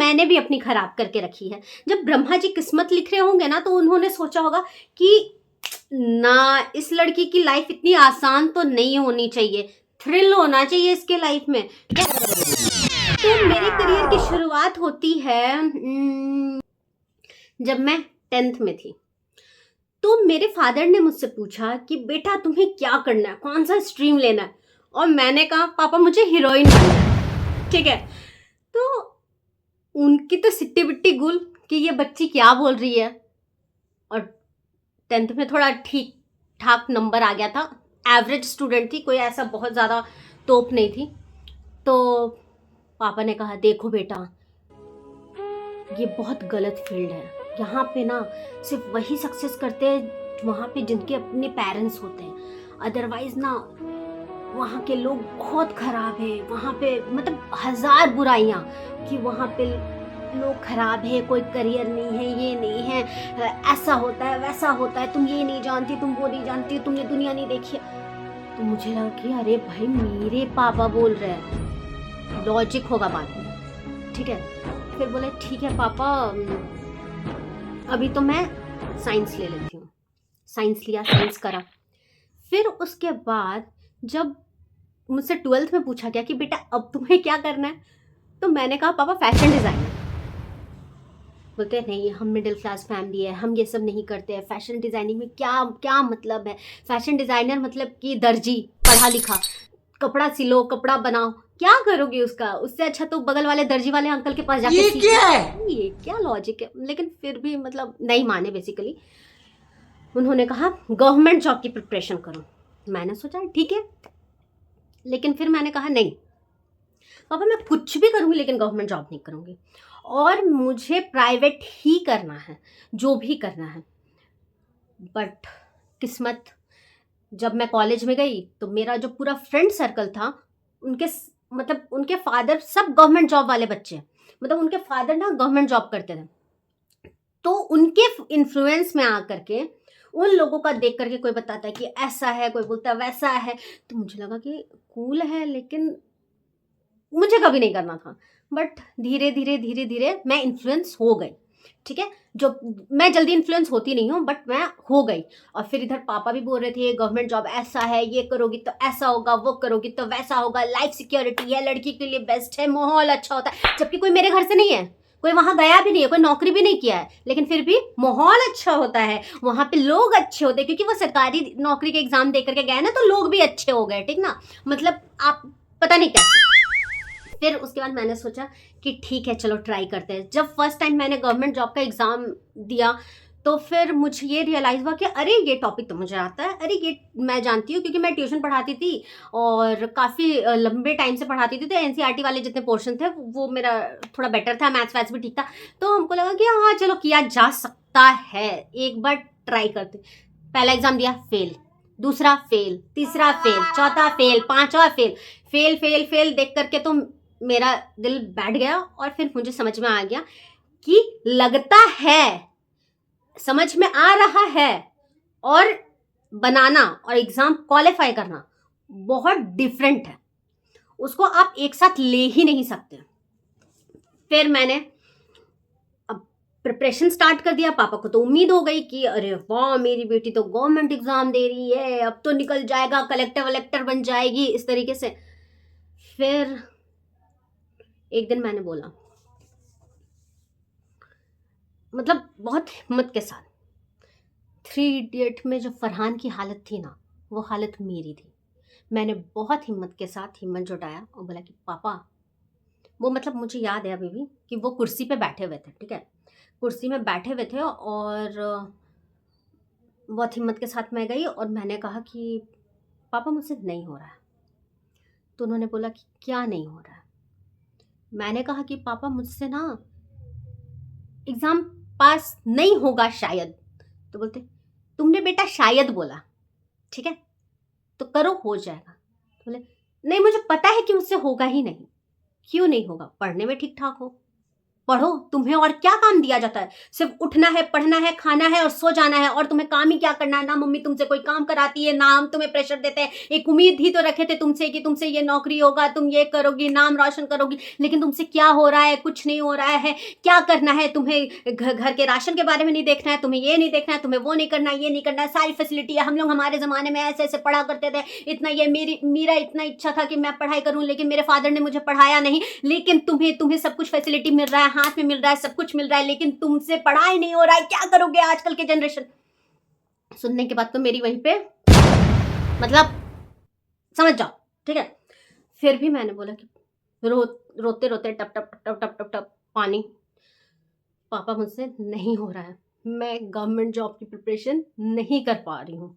मैंने भी अपनी खराब करके रखी है। जब ब्रह्मा जी किस्मत लिख रहे होंगे ना, तो उन्होंने सोचा होगा कि ना, इस लड़की की लाइफ इतनी आसान तो नहीं होनी चाहिए, थ्रिल होना चाहिए इसके लाइफ में। तो मेरे करियर की शुरुआत होती है जब मैं 10th में थी। तो मेरे फादर ने मुझसे पूछा कि बेटा तुम्हें क्या करना है, कौन सा स्ट्रीम लेना है, और मैंने कहा पापा मुझे हीरोइन बनना है। ठीक है, तो उनकी तो सिट्टी बिट्टी गुल कि ये बच्ची क्या बोल रही है। और 10th में थोड़ा ठीक ठाक नंबर आ गया था, एवरेज स्टूडेंट थी, कोई ऐसा बहुत ज़्यादा तोप नहीं थी। तो पापा ने कहा देखो बेटा, ये बहुत गलत फील्ड है, यहाँ पे ना सिर्फ वही सक्सेस करते हैं वहाँ पे जिनके अपने पेरेंट्स होते हैं, अदरवाइज ना वहाँ के लोग बहुत खराब है, वहाँ पे मतलब हजार बुराइयाँ कि वहाँ पे लोग खराब है, कोई करियर नहीं है, ये नहीं है, ऐसा होता है वैसा होता है, तुम ये नहीं जानती, तुम वो नहीं जानती, तुमने दुनिया नहीं देखी है। तो मुझे लगा कि अरे भाई मेरे पापा बोल रहे हैं, लॉजिक होगा बात में। ठीक है, फिर बोले ठीक है पापा, अभी तो मैं साइंस ले लेती हूँ। साइंस लिया, साइंस करा। फिर उसके बाद जब मुझसे 12th में पूछा गया कि बेटा अब तुम्हें क्या करना है, तो मैंने कहा पापा फैशन डिज़ाइनर। बोलते हैं नहीं, हम मिडिल क्लास फैमिली है, हम ये सब नहीं करते हैं, फैशन डिज़ाइनिंग में क्या क्या मतलब है, फैशन डिज़ाइनर मतलब कि दर्जी, पढ़ा लिखा, कपड़ा सिलो, कपड़ा बनाओ, क्या करोगे उसका, उससे अच्छा तो बगल वाले दर्जी वाले अंकल के पास जाके सीखो। क्या है ये, क्या लॉजिक है। लेकिन फिर भी मतलब नहीं माने बेसिकली। उन्होंने कहा गवर्नमेंट जॉब की प्रिपरेशन करो। मैंने सोचा ठीक है, लेकिन फिर मैंने कहा नहीं पापा, मैं कुछ भी करूंगी लेकिन गवर्नमेंट जॉब नहीं करूंगी, और मुझे प्राइवेट ही करना है, जो भी करना है। बट किस्मत, जब मैं कॉलेज में गई तो मेरा जो पूरा फ्रेंड सर्कल था, उनके मतलब उनके फादर सब गवर्नमेंट जॉब वाले बच्चे, मतलब उनके फादर ना गवर्नमेंट जॉब करते थे। तो उनके इन्फ्लुएंस में आकर के उन लोगों का देख करके कोई बताता है कि ऐसा है, कोई बोलता है वैसा है, तो मुझे लगा कि कूल है, लेकिन मुझे कभी नहीं करना था। बट धीरे धीरे धीरे धीरे मैं इन्फ्लुएंस हो गई। ठीक है, जो मैं जल्दी इन्फ्लुएंस होती नहीं हूँ, बट मैं हो गई। और फिर इधर पापा भी बोल रहे थे गवर्नमेंट जॉब ऐसा है, ये करोगी तो ऐसा होगा, वो करोगी तो वैसा होगा, लाइफ सिक्योरिटी है, लड़की के लिए बेस्ट है, माहौल अच्छा होता है। जबकि कोई मेरे घर से नहीं है, कोई वहां गया भी नहीं है, कोई नौकरी भी नहीं किया है, लेकिन फिर भी माहौल अच्छा होता है, वहां पे लोग अच्छे होते हैं, क्योंकि वो सरकारी नौकरी के एग्जाम दे करके गए ना, तो लोग भी अच्छे हो गए। ठीक ना, मतलब आप पता नहीं कैसे। फिर उसके बाद मैंने सोचा कि ठीक है चलो ट्राई करते हैं। जब फर्स्ट टाइम मैंने गवर्नमेंट जॉब का एग्ज़ाम दिया, तो फिर मुझे ये रियलाइज़ हुआ कि अरे ये टॉपिक तो मुझे आता है, अरे ये मैं जानती हूँ, क्योंकि मैं ट्यूशन पढ़ाती थी और काफ़ी लंबे टाइम से पढ़ाती थी। तो एनसीईआरटी वाले जितने पोर्शन थे वो मेरा थोड़ा बेटर था, मैथ्स वैथ्स भी ठीक था। तो हमको लगा कि हाँ चलो किया जा सकता है, एक बार ट्राई करते। पहला एग्ज़ाम दिया, फेल, दूसरा फेल, तीसरा फेल, चौथा फेल, पांचवा फेल। फेल फेल फेल देख करके तो मेरा दिल बैठ गया, और फिर मुझे समझ में आ गया कि लगता है, समझ में आ रहा है, और बनाना और एग्जाम क्वालिफाई करना बहुत डिफरेंट है, उसको आप एक साथ ले ही नहीं सकते। फिर मैंने अब प्रिपरेशन स्टार्ट कर दिया। पापा को तो उम्मीद हो गई कि अरे वाह मेरी बेटी तो गवर्नमेंट एग्जाम दे रही है, अब तो निकल जाएगा, कलेक्टर वलेक्टर बन जाएगी, इस तरीके से। फिर एक दिन मैंने बोला, मतलब बहुत हिम्मत के साथ, 3 इडियट में जो फरहान की हालत थी ना, वो हालत मेरी थी। मैंने बहुत हिम्मत के साथ हिम्मत जुटाया और बोला कि पापा, वो मतलब मुझे याद है अभी भी कि वो कुर्सी पे बैठे हुए थे। ठीक है, कुर्सी में बैठे हुए थे, और बहुत हिम्मत के साथ मैं गई और मैंने कहा कि पापा मुझसे नहीं हो रहा है। तो उन्होंने बोला कि क्या नहीं हो रहा है। मैंने कहा कि पापा मुझसे ना एग्ज़ाम पास नहीं होगा शायद। तो बोलते तुमने बेटा शायद बोला, ठीक है तो करो, हो जाएगा। तो बोले नहीं, मुझे पता है कि मुझसे होगा ही नहीं। क्यों नहीं होगा, पढ़ने में ठीक ठाक हो, पढ़ो, तुम्हें और क्या काम दिया जाता है? सिर्फ उठना है, पढ़ना है, खाना है और सो जाना है, और तुम्हें काम ही क्या करना है? ना मम्मी तुमसे कोई काम कराती है, ना हम तुम्हें प्रेशर देते हैं। एक उम्मीद ही तो रखे थे तुमसे कि तुमसे ये नौकरी होगा, तुम ये करोगी, नाम रोशन करोगी, लेकिन तुमसे क्या हो रहा है? कुछ नहीं हो रहा है। क्या करना है तुम्हें? घर के राशन के बारे में नहीं देखना है, तुम्हें ये नहीं देखना है, तुम्हें वो नहीं करना है, ये नहीं करना है, सारी फैसिलिटी है। हम लोग हमारे ज़माने में ऐसे ऐसे पढ़ा करते थे, इतना ये मेरा इतना इच्छा था कि मैं पढ़ाई करूँ, लेकिन मेरे फादर ने मुझे पढ़ाया नहीं। लेकिन तुम्हें सब कुछ फैसिलिटी मिल रहा है, हाथ में मिल रहा है, सब कुछ मिल रहा है, लेकिन तुमसे पढ़ाई नहीं हो रहा है। क्या करोगे आजकल के जनरेशन? सुनने के बाद तो मेरी वहीं पे मतलब समझ जाओ, ठीक है। फिर भी मैंने बोला कि रोते रोते टप टप टप टप टप टप पानी, पापा मुझसे नहीं हो रहा है, मैं गवर्नमेंट जॉब की प्रिपरेशन नहीं कर पा रही हूँ।